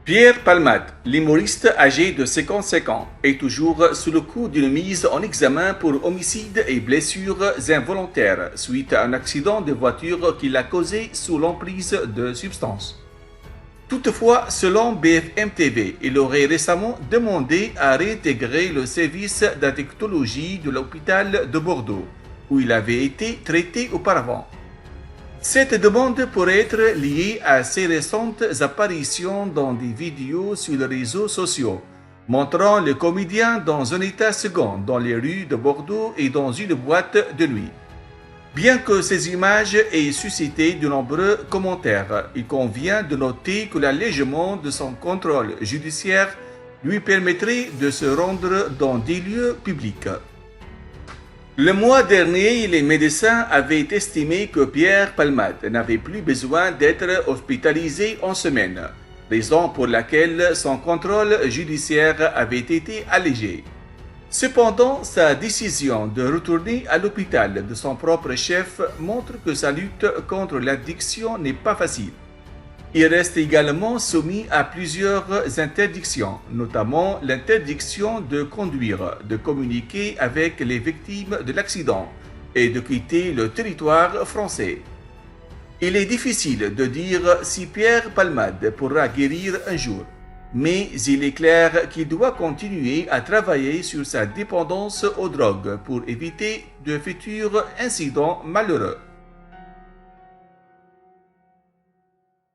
Pierre Palmade, l'humoriste âgé de 55 ans, est toujours sous le coup d'une mise en examen pour homicide et blessures involontaires suite à un accident de voiture qu'il a causé sous l'emprise de substances. Toutefois, selon BFM TV, il aurait récemment demandé à réintégrer le service d'addictologie de l'hôpital de Bordeaux, où il avait été traité auparavant. Cette demande pourrait être liée à ses récentes apparitions dans des vidéos sur les réseaux sociaux, montrant le comédien dans un état second dans les rues de Bordeaux et dans une boîte de nuit. Bien que ces images aient suscité de nombreux commentaires, il convient de noter que l'allègement de son contrôle judiciaire lui permettrait de se rendre dans des lieux publics. Le mois dernier, les médecins avaient estimé que Pierre Palmade n'avait plus besoin d'être hospitalisé en semaine, raison pour laquelle son contrôle judiciaire avait été allégé. Cependant, sa décision de retourner à l'hôpital de son propre chef montre que sa lutte contre l'addiction n'est pas facile. Il reste également soumis à plusieurs interdictions, notamment l'interdiction de conduire, de communiquer avec les victimes de l'accident et de quitter le territoire français. Il est difficile de dire si Pierre Palmade pourra guérir un jour, mais il est clair qu'il doit continuer à travailler sur sa dépendance aux drogues pour éviter de futurs incidents malheureux.